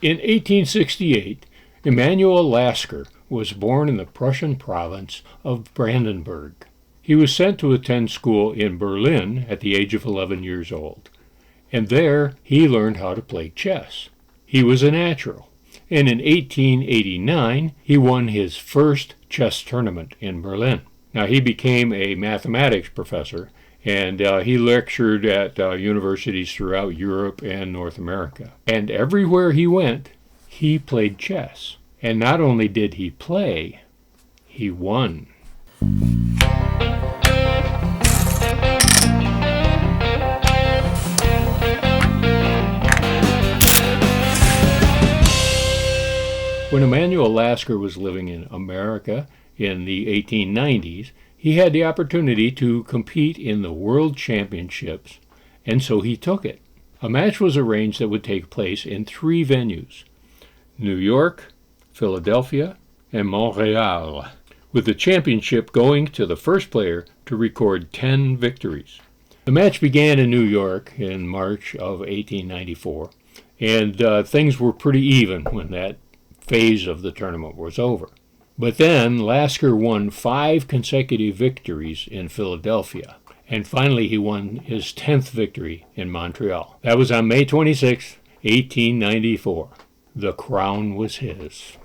In 1868, Emanuel Lasker was born in the Prussian province of Brandenburg. He was sent to attend school in Berlin at the age of 11 years old, and there he learned how to play chess. He was a natural, and in 1889 he won his first chess tournament in Berlin. Now he became a mathematics professor, and he lectured at universities throughout Europe and North America. And everywhere he went, he played chess. And not only did he play, he won. When Emanuel Lasker was living in America in the 1890s, he had the opportunity to compete in the World Championships, and so he took it. A match was arranged that would take place in 3 venues: New York, Philadelphia, and Montreal, with the championship going to the first player to record 10 victories. The match began in New York in March of 1894, and things were pretty even when that phase of the tournament was over. But then Lasker won 5 consecutive victories in Philadelphia, and finally he won his 10th victory in Montreal. That was on May 26, 1894. The crown was his.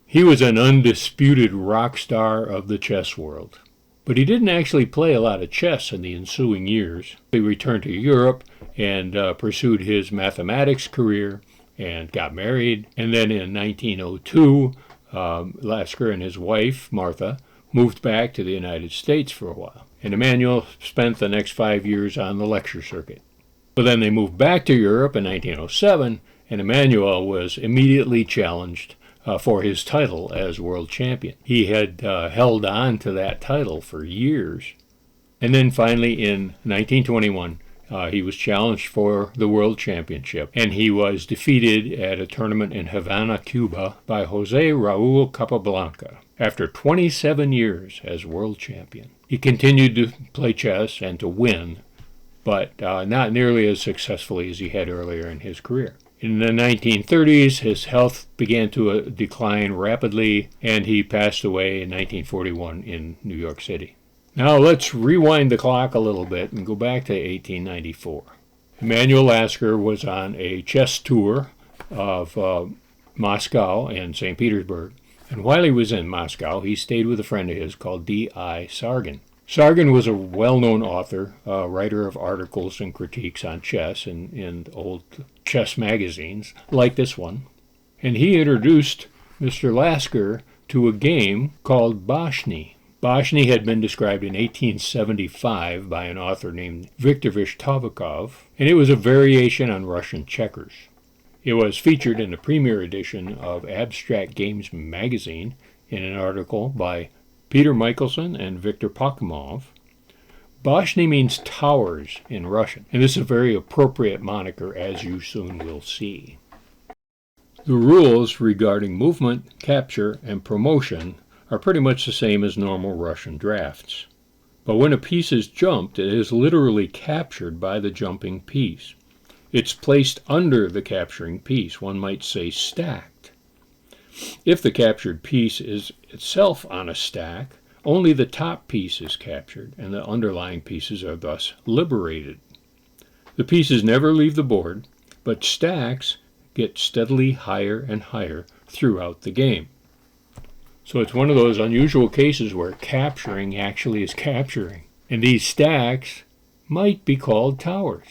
He was an undisputed rock star of the chess world. But he didn't actually play a lot of chess in the ensuing years. He returned to Europe and pursued his mathematics career and got married. And then in 1902, Lasker and his wife, Martha, moved back to the United States for a while. And Emanuel spent the next 5 years on the lecture circuit. But then they moved back to Europe in 1907, and Emanuel was immediately challenged for his title as world champion. He had held on to that title for years. And then finally in 1921, he was challenged for the world championship, and he was defeated at a tournament in Havana, Cuba, by Jose Raul Capablanca after 27 years as world champion. He continued to play chess and to win, but not nearly as successfully as he had earlier in his career. In the 1930s, his health began to decline rapidly, and he passed away in 1941 in New York City. Now let's rewind the clock a little bit and go back to 1894. Emanuel Lasker was on a chess tour of Moscow and St. Petersburg, and while he was in Moscow, he stayed with a friend of his called D.I. Sargan. Sargan was a well-known author, writer of articles and critiques on chess in old chess magazines, like this one, and he introduced Mr. Lasker to a game called Boshny. Boshny had been described in 1875 by an author named Viktorovich Tovikov, and it was a variation on Russian checkers. It was featured in the premier edition of Abstract Games magazine in an article by Peter Michelson and Viktor Pakhomov. Boshny means towers in Russian, and this is a very appropriate moniker, as you soon will see. The rules regarding movement, capture, and promotion are pretty much the same as normal Russian drafts. But when a piece is jumped, it is literally captured by the jumping piece. It's placed under the capturing piece, one might say stacked. If the captured piece is itself on a stack, only the top piece is captured, and the underlying pieces are thus liberated. The pieces never leave the board, but stacks get steadily higher and higher throughout the game. So it's one of those unusual cases where capturing actually is capturing. And these stacks might be called towers.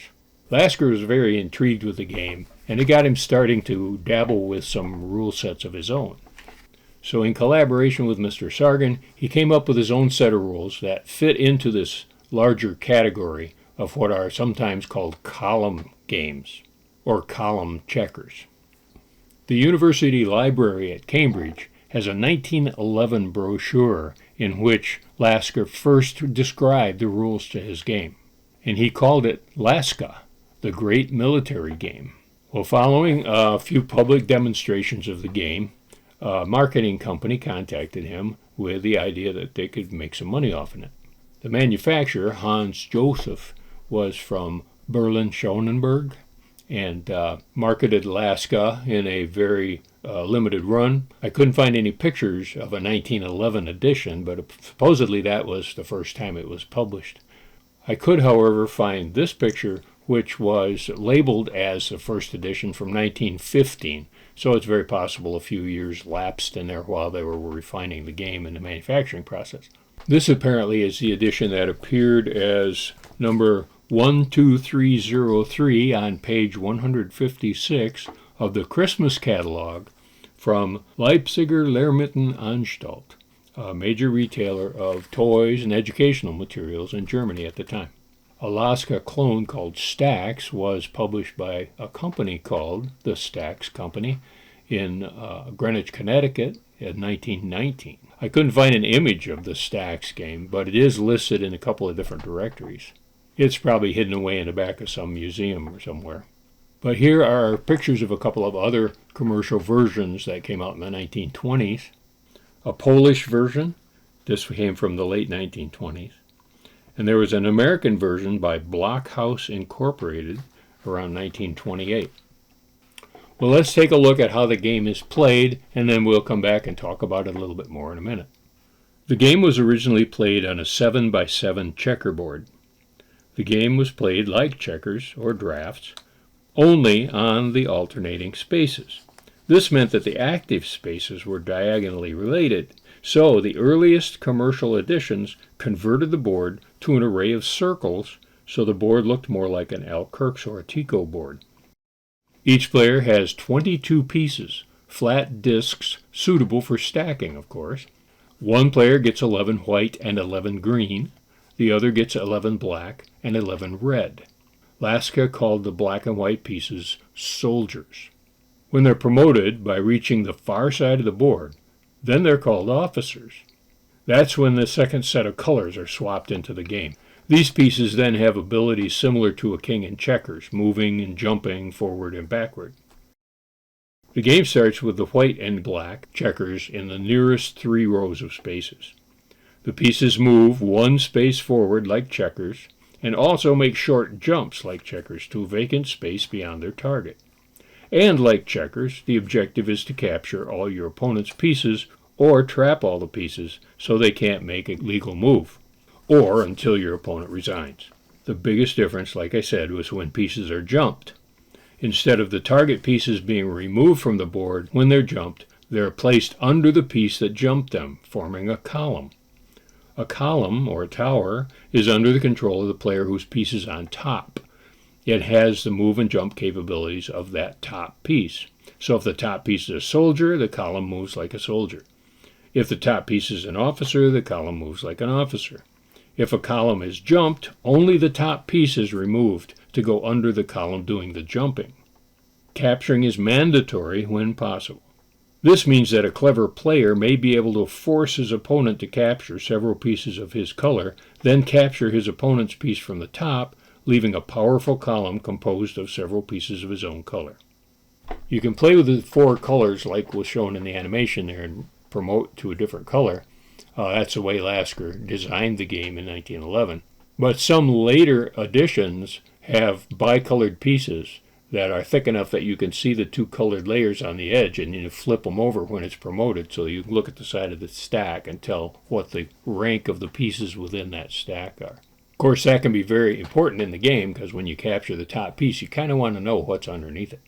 Lasker was very intrigued with the game, and it got him starting to dabble with some rule sets of his own. So in collaboration with Mr. Sargan, he came up with his own set of rules that fit into this larger category of what are sometimes called column games, or column checkers. The University Library at Cambridge has a 1911 brochure in which Lasker first described the rules to his game, and he called it Lasca, the Great Military Game. Well, following a few public demonstrations of the game, a marketing company contacted him with the idea that they could make some money off of it. The manufacturer, Hans Joseph, was from Berlin-Schonenberg, and marketed Lasca in a very limited run. I couldn't find any pictures of a 1911 edition, but supposedly that was the first time it was published. I could, however, find this picture, which was labeled as the first edition from 1915, so it's very possible a few years lapsed in there while they were refining the game in the manufacturing process. This apparently is the edition that appeared as number 12303 on page 156 of the Christmas catalog from Leipziger Lehrmittelanstalt, a major retailer of toys and educational materials in Germany at the time. A Lasca clone called Stax was published by a company called the Stax Company in Greenwich, Connecticut in 1919. I couldn't find an image of the Stax game, but it is listed in a couple of different directories. It's probably hidden away in the back of some museum or somewhere. But here are pictures of a couple of other commercial versions that came out in the 1920s. A Polish version, this came from the late 1920s. And there was an American version by Blockhouse Incorporated around 1928. Well, let's take a look at how the game is played, and then we'll come back and talk about it a little bit more in a minute. The game was originally played on a 7x7 checkerboard. The game was played like checkers or drafts, only on the alternating spaces. This meant that the active spaces were diagonally related, so the earliest commercial editions converted the board to an array of circles, so the board looked more like an Alkirk's or a Tico board. Each player has 22 pieces, flat discs suitable for stacking, of course. One player gets 11 white and 11 green. The other gets 11 black and 11 red. Lasker called the black and white pieces soldiers. When they're promoted by reaching the far side of the board, then they're called officers. That's when the second set of colors are swapped into the game. These pieces then have abilities similar to a king in checkers, moving and jumping forward and backward. The game starts with the white and black checkers in the nearest 3 rows of spaces. The pieces move 1 space forward like checkers, and also make short jumps like checkers to a vacant space beyond their target. And like checkers, the objective is to capture all your opponent's pieces or trap all the pieces so they can't make a legal move, or until your opponent resigns. The biggest difference, like I said, was when pieces are jumped. Instead of the target pieces being removed from the board when they're jumped, they're placed under the piece that jumped them, forming a column. A column, or a tower, is under the control of the player whose piece is on top. It has the move and jump capabilities of that top piece. So if the top piece is a soldier, the column moves like a soldier. If the top piece is an officer, the column moves like an officer. If a column is jumped, only the top piece is removed to go under the column doing the jumping. Capturing is mandatory when possible. This means that a clever player may be able to force his opponent to capture several pieces of his color, then capture his opponent's piece from the top, leaving a powerful column composed of several pieces of his own color. You can play with the 4 colors like was shown in the animation there and promote to a different color. That's the way Lasker designed the game in 1911. But some later editions have bicolored pieces that are thick enough that you can see the 2 colored layers on the edge, and you flip them over when it's promoted so you can look at the side of the stack and tell what the rank of the pieces within that stack are. Of course, that can be very important in the game because when you capture the top piece, you kind of want to know what's underneath it.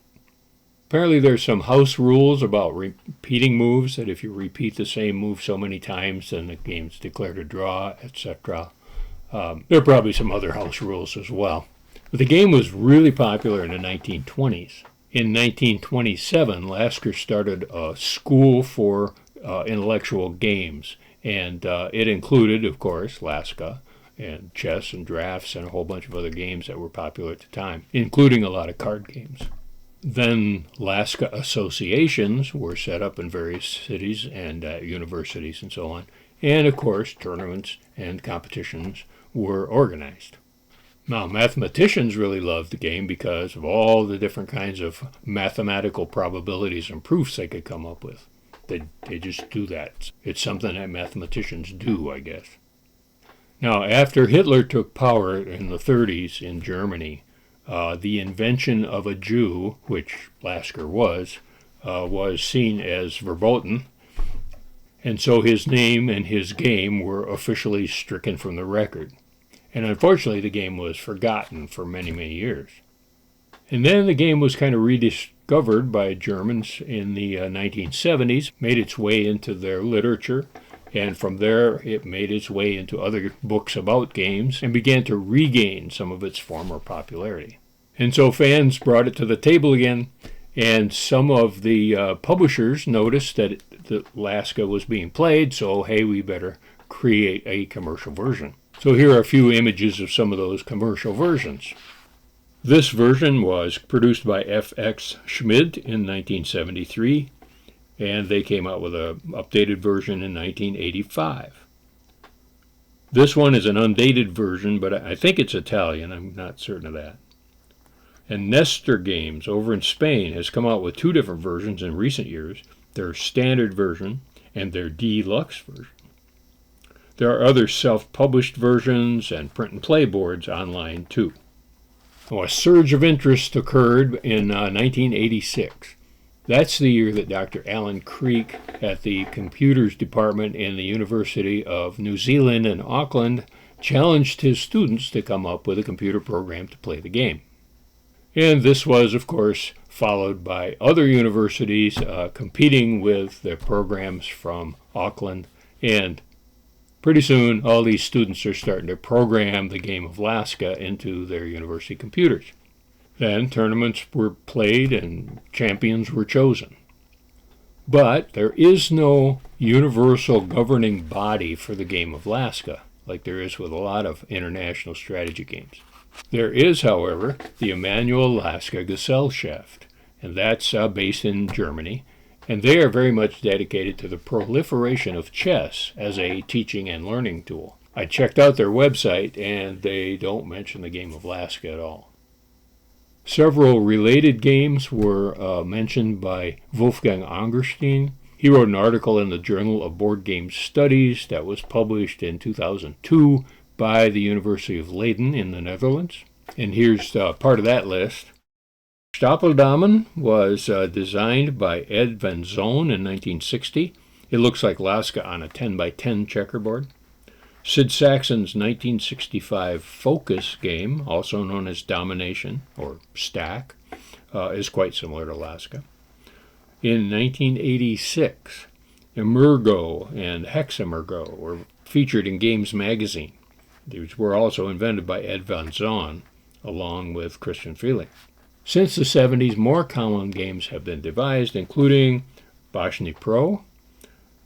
Apparently there's some house rules about repeating moves, that if you repeat the same move so many times, then the game's declared a draw, etc. There are probably some other house rules as well. But the game was really popular in the 1920s. In 1927, Lasker started a school for intellectual games, and it included, of course, Lasca, and chess and drafts and a whole bunch of other games that were popular at the time, including a lot of card games. Then Lasca associations were set up in various cities and universities and so on. And of course, tournaments and competitions were organized. Now, mathematicians really loved the game because of all the different kinds of mathematical probabilities and proofs they could come up with. They just do that. It's something that mathematicians do, I guess. Now, after Hitler took power in the 30s in Germany, the invention of a Jew, which Lasker was seen as verboten, and so his name and his game were officially stricken from the record. And unfortunately, the game was forgotten for many, many years. And then the game was kind of rediscovered by Germans in the 1970s, made its way into their literature, and from there it made its way into other books about games and began to regain some of its former popularity. And so fans brought it to the table again, and some of the publishers noticed that the Lasca was being played, so hey, we better create a commercial version. So here are a few images of some of those commercial versions. This version was produced by FX Schmid in 1973, and they came out with an updated version in 1985. This one is an undated version, but I think it's Italian. I'm not certain of that. And Nestor Games over in Spain has come out with two different versions in recent years, their standard version and their deluxe version. There are other self-published versions and print-and-play boards online too. Now, a surge of interest occurred in 1986. That's the year that Dr. Alan Creek at the Computers Department in the University of New Zealand in Auckland challenged his students to come up with a computer program to play the game. And this was, of course, followed by other universities competing with their programs from Auckland, and pretty soon all these students are starting to program the game of Lasca into their university computers. Then tournaments were played and champions were chosen. But there is no universal governing body for the game of Lasca, like there is with a lot of international strategy games. There is, however, the Emanuel Lasca Gesellschaft, and that's based in Germany, and they are very much dedicated to the proliferation of chess as a teaching and learning tool. I checked out their website, and they don't mention the game of Lasca at all. Several related games were mentioned by Wolfgang Angerstein. He wrote an article in the Journal of Board Game Studies that was published in 2002 by the University of Leiden in the Netherlands. And here's part of that list. Stapeldamen was designed by Ed van Zoon in 1960. It looks like Lasca on a 10x10 checkerboard. Sid Sackson's 1965 Focus game, also known as Domination or Stack, is quite similar to Lasca. In 1986, Emergo and Hexamergo were featured in Games Magazine. These were also invented by Ed van Zoon, along with Christian Freeling. Since the 70s, more common games have been devised, including Boschny Pro,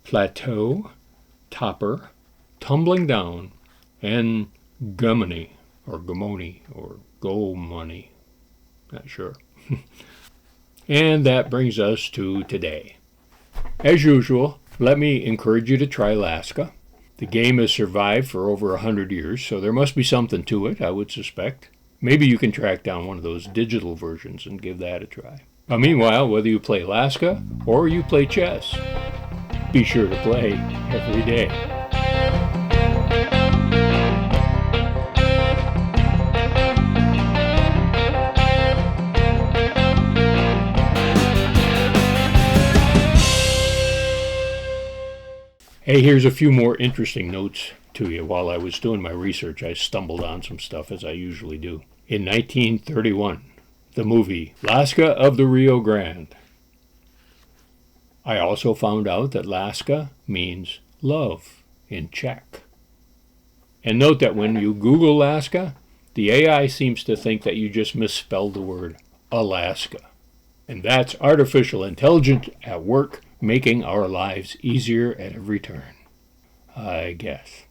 Plateau, Topper, Tumbling Down, and Gomoni, or Go Money. Not sure. And that brings us to today. As usual, let me encourage you to try Lasca. The game has survived for over 100 years, so there must be something to it, I would suspect. Maybe you can track down one of those digital versions and give that a try. Meanwhile, whether you play Lasca or you play chess, be sure to play every day. Hey, here's a few more interesting notes to you. While I was doing my research, I stumbled on some stuff, as I usually do. In 1931, the movie Lasca of the Rio Grande. I also found out that Lasca means love in Czech. And note that when you Google Lasca, the AI seems to think that you just misspelled the word Alaska. And that's artificial intelligence at work, making our lives easier at every turn, I guess.